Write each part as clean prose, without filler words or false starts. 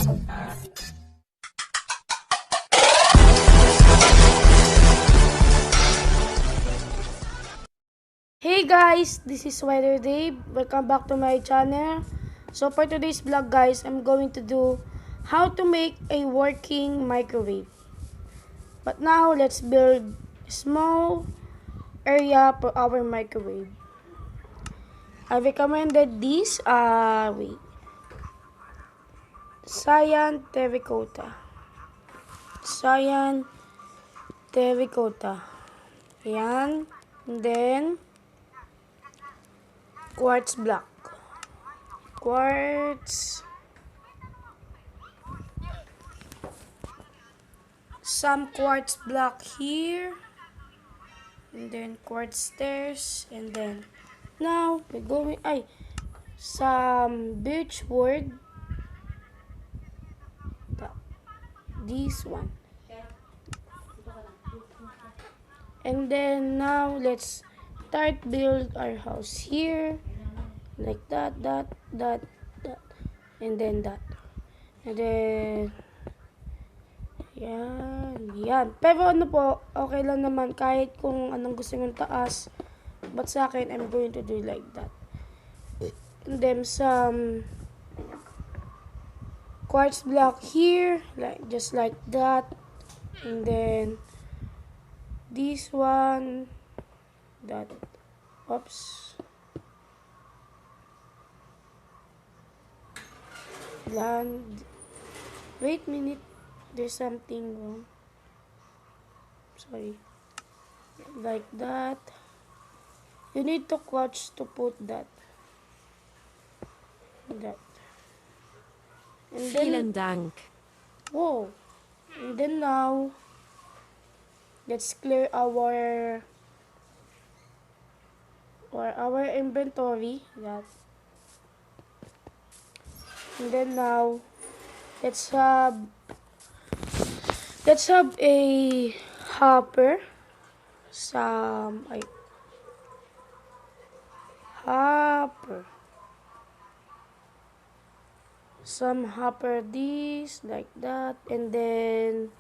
Hey guys, this is Weather Dave. Welcome back to my channel. So for today's vlog guys, I'm going to do how to make a working microwave. But now let's build a small area for our microwave. I recommended this cyan terracotta. Cyan terracotta. Yan. And then quartz block. Quartz. Some quartz block here. And then quartz stairs. And then now we're going some birch wood. This one. And then now let's start build our house here. Like that, and then that. And then yan. Pero ano po, okay lang naman kahit kung anong gusto mong taas. But sa akin, I'm going to do like that. And then some quartz block here, just like that. And then this one, that. Oops. Land. Wait a minute. There's something wrong. Sorry. Like that. You need to clutch to put that. That. And then, Vielen Dank. whoa. And then now, let's clear our inventory. That. And then now, let's have a hopper. Some hopper this, like that. And then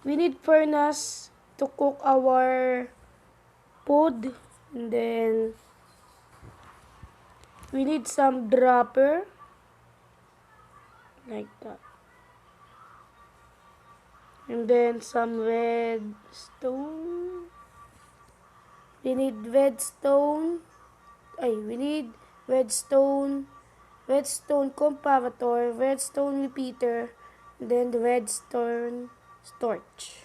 we need furnace to cook our food. And then we need some dropper, like that. And then some redstone. We need redstone. We need redstone comparator, redstone repeater, and then the redstone torch.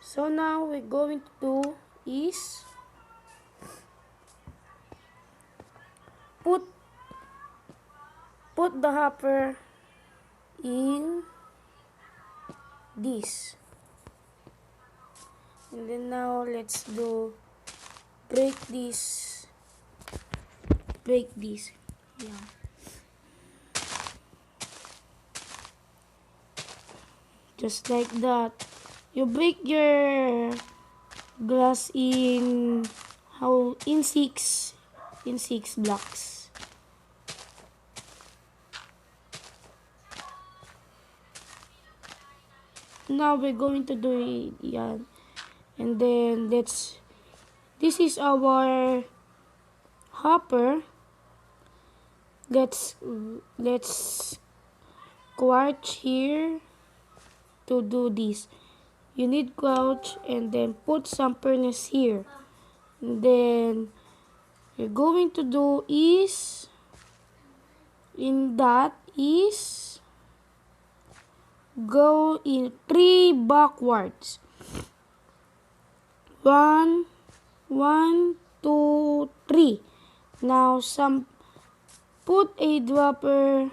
So now we're going to do is put the hopper in this. And then now let's do break this. Yeah. Just like that. You break your glass in six blocks. Now we're going to do it, yan. And then this is our hopper. Let's quartz here to do this. You need quartz and then put some furnace here. And then you're going to do is go in 3 backwards. 1, 2, 3. Now put a dropper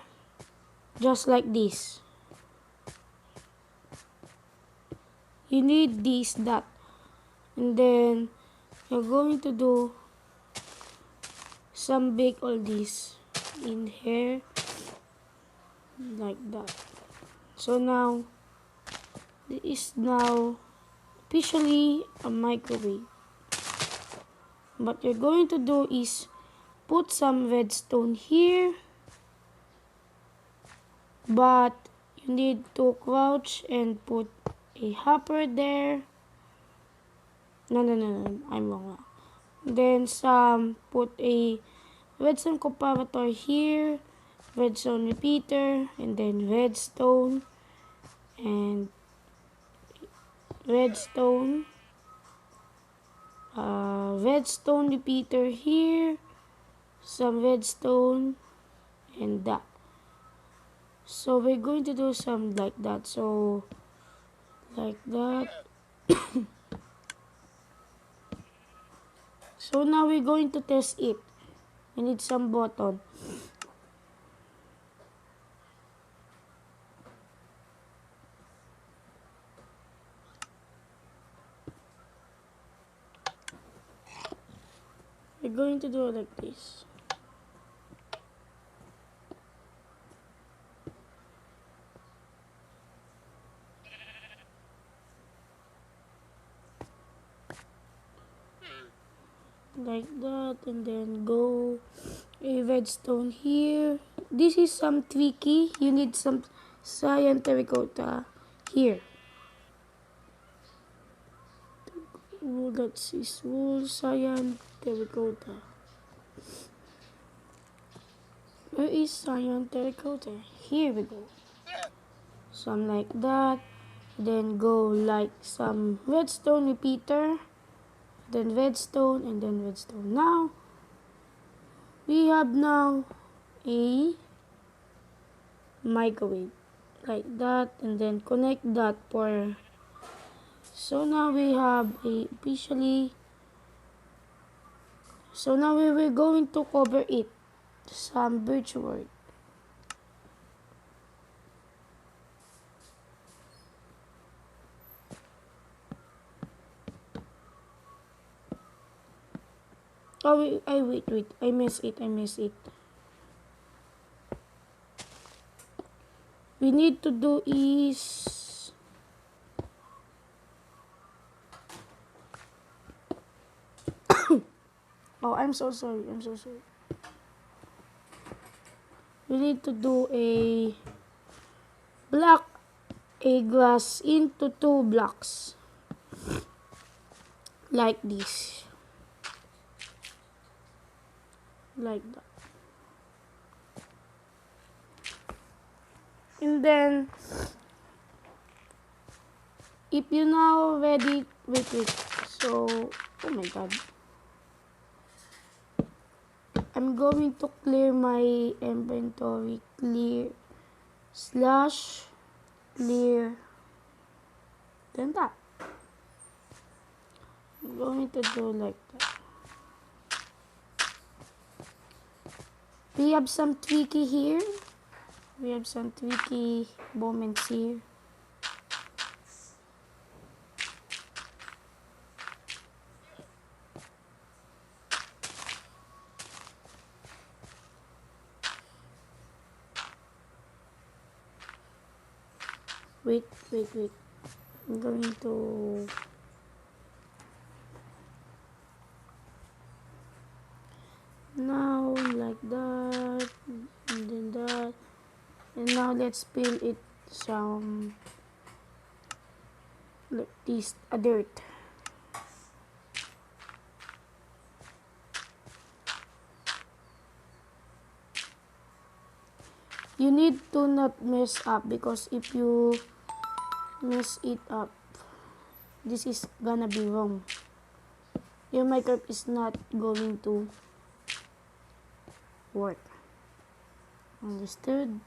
just like this. You need that. And then you're going to do some bake all this in here, like that. So now this is now officially a microwave. What you're going to do is put some redstone here, but you need to crouch and put a hopper there. No, I'm wrong. Then put a redstone comparator here, redstone repeater, and then redstone and redstone, redstone repeater here, some redstone, and that. So we're going to do some like that. So like that. So now we're going to test it. I need some button. We're going to do it like this. Like that, and then go a redstone here. This is some tricky. You need some cyan terracotta here. Oh, that's his wool, cyan terracotta. Where is cyan terracotta? Here we go. Some like that. Then go like some redstone repeater. Then redstone and then redstone. Now we have now a microwave like that, and then connect that for. So now we have a officially. So now we were going to cover it some birchwood. Oh wait, I miss it. We need to do is oh, I'm so sorry. We need to do a block a glass into two blocks like this, like that. And then if you now ready, wait. So, oh my god. I'm going to clear my inventory. Clear slash clear. Then that. I'm going to do like that. We have some tricky here. We have some tricky moments here. Wait. I'm going to now like that, and then that, and now let's fill it some like this dirt. You need to not mess up, because if you mess it up, this is gonna be wrong. Your Minecraft is not going to work. Understood?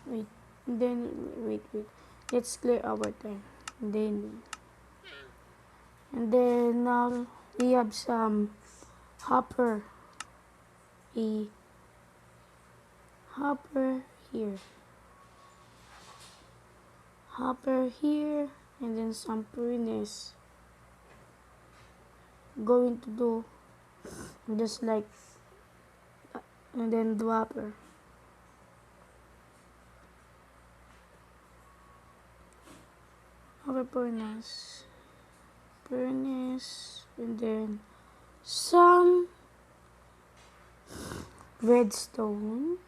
Wait. Then wait. Let's clear our time. And then now we have some hopper. A hopper here. Hopper here, and then some furnace. Going to do just like, and then dropper. Our furnace, and then some redstone,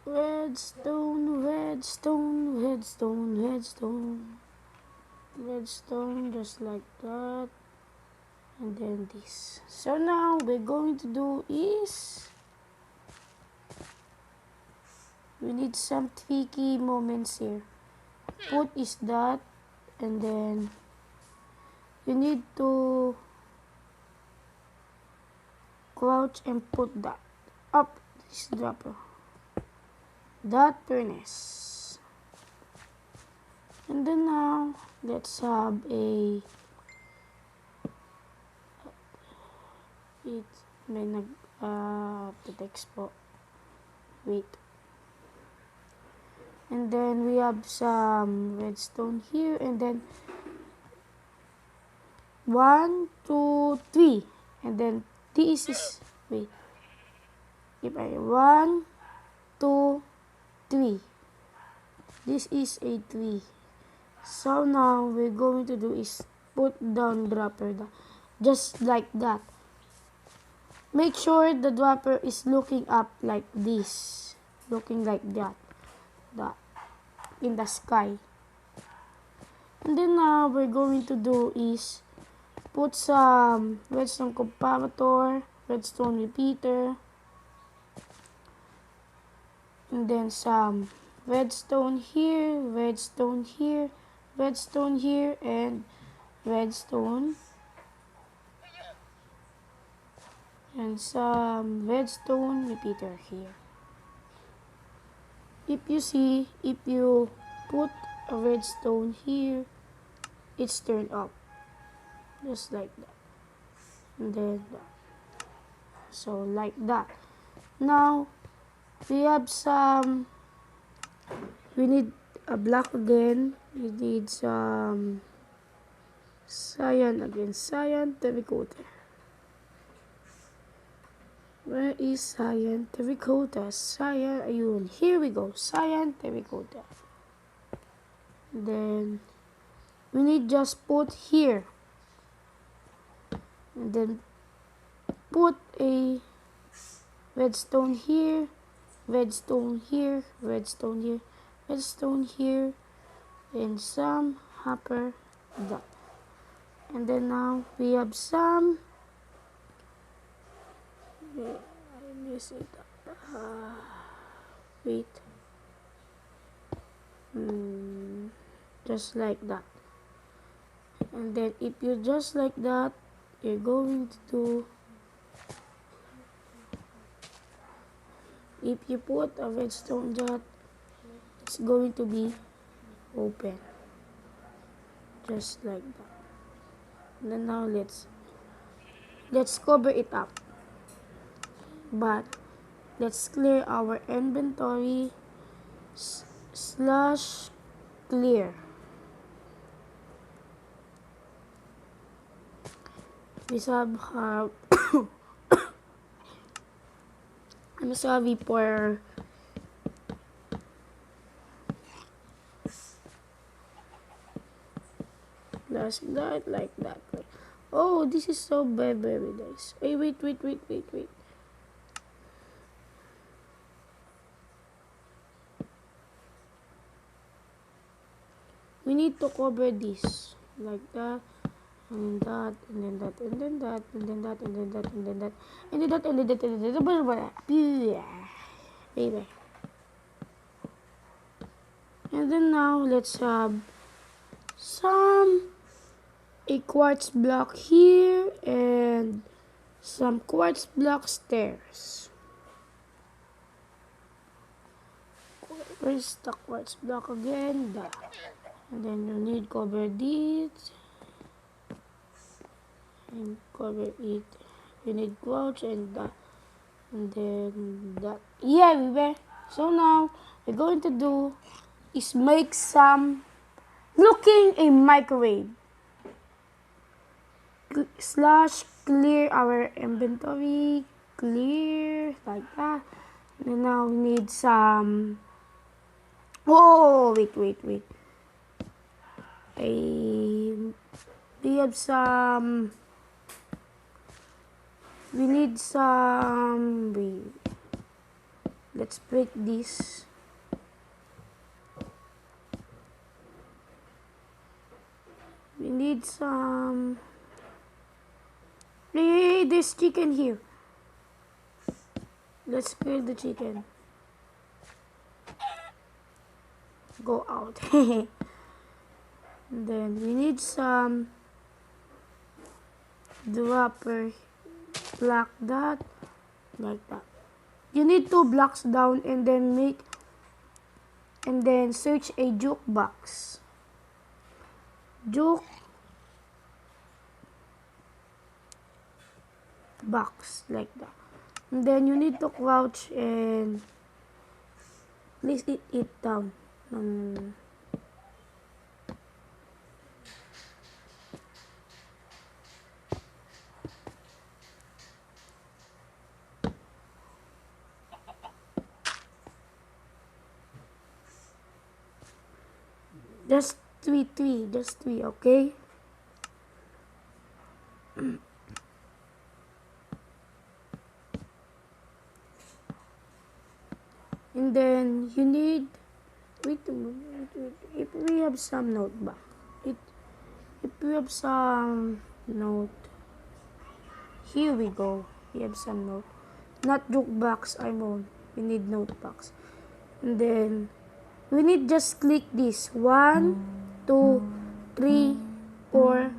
Redstone, redstone, redstone, redstone, redstone, just like that, and then this. So now we're going to do is we need some tricky moments here. Put is that, and then you need to crouch and put that up this dropper. That furnace. And then now let's have a may nag the text po. Wait. And then we have some redstone here, and then 1, 2, 3, and then this is wait. If I 1, 2, 3. This is a 3. So now we're going to do is put down dropper just like that. Make sure the dropper is looking up like this, looking like that in the sky. And then now we're going to do is put some redstone comparator, redstone repeater, and then some redstone here, redstone here, redstone here, and redstone, and some redstone repeater here. If you see, if you put a redstone here, it's turned up, just like that, and then that. So like that. Now we have some, we need a block again, we need some cyan again, cyan terracotta. Where is cyan terracotta? Cyan, ayun, here we go, cyan terracotta. Then we need just put here, and then put a redstone here, redstone here, redstone here, redstone here, and some hopper dot. And then now we have some, I miss it, wait, just like that. And then if you just like that, you're going to do, if you put a redstone dot, it's going to be open, just like that. And then now let's cover it up, but let's clear our inventory, slash clear. We have I'm sorry for that, like that. Oh, this is so very nice. Hey, wait. We need to cover this like that, and that, and then that, and then that, and then that, and then that, and then that, and then that, and then that, and then that, baby. And then now let's have a quartz block here and some quartz block stairs. Where's the quartz block again? And then you need cover this and cover it. You need crouch and that, and then that. Yeah, baby. So now we're going to do is make some looking a microwave. Slash clear our inventory, clear like that. And now we need some, oh wait, we have some, we need some, Let's break this. We need some. Hey, there's chicken here. Let's kill the chicken. Go out. Then we need some dropper. Block that. Like that. You need 2 blocks down and then search a jukebox. Juke box like that. And then you need to crouch and place it down. Just three, okay? And then you need, wait a minute, if we have some notebook, if we have some note, here we go, we have some note, not jukebox, we need notebooks. And then we need just click this 1, 2, 3, 4,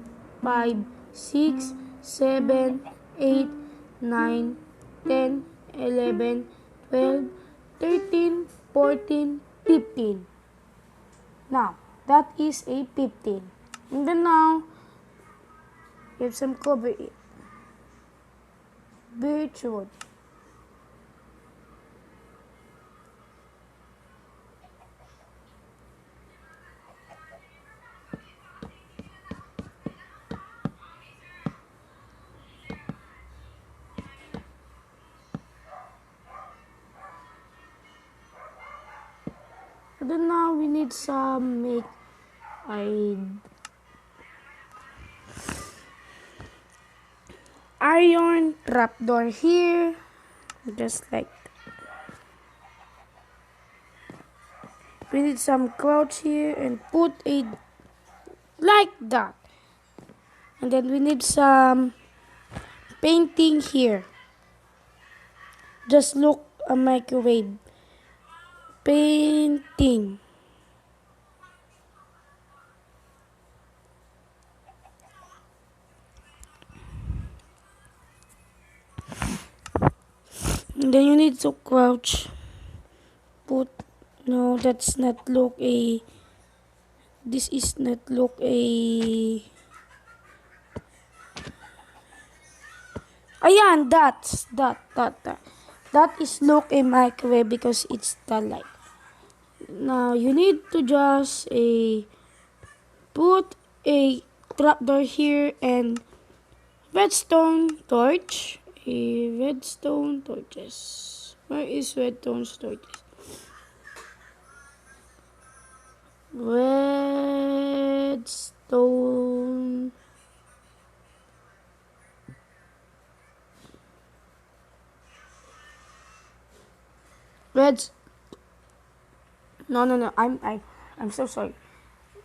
5, 6, 7, 8, 9, 10, 11, 12, 13, 14, 15. Now, that is a 15. And then now, we have some cover it. Birchwood. And then now we need some iron trapdoor here, just like we need some crouch here and put a like that. And then we need some painting here. Just look a microwave painting. And then you need to crouch. No, that's not look a. This is not look a. Ayan, that is look a microwave because it's the light. Now you need to just put a trapdoor here and redstone torch. A redstone torches. Where is redstone torches? Redstone. No. I'm so sorry.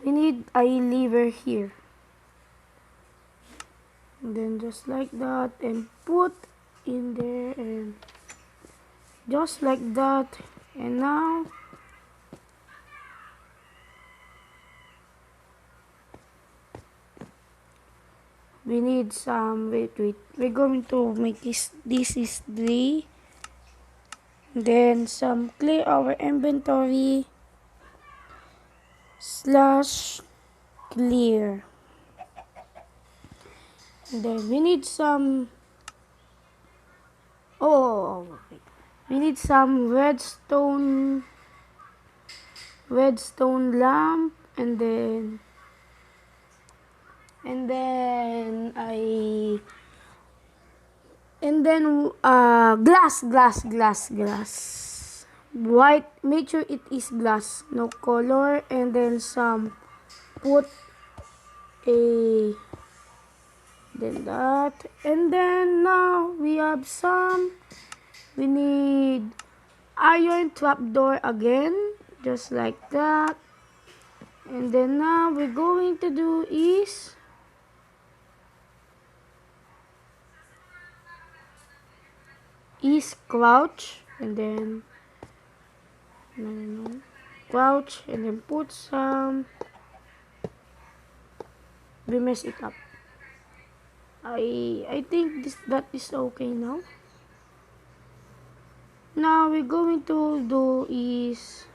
We need a lever here. And then just like that and put in there and just like that. And now we need some wait. We're going to make this is 3. Then some clear our inventory / clear. And then we need some we need some redstone lamp and then glass. White, make sure it is glass, no color, and then some put a then that, and then now we need iron trapdoor again, just like that. And then now we're going to do is crouch, and then crouch, and then put some. We mess it up. I think that is okay now. Now we're going to do is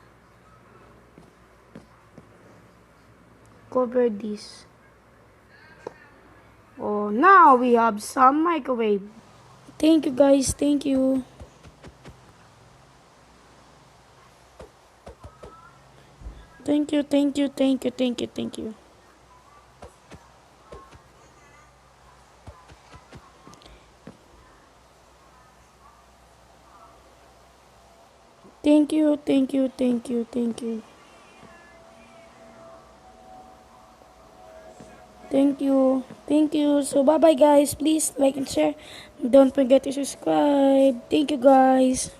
cover this. Oh, now we have some microwave. Thank you guys, thank you. Thank you, thank you, thank you, thank you, thank you. Thank you, thank you, thank you, thank you. Thank you. Thank you. So bye bye guys. Please like and share. Don't forget to subscribe. Thank you guys.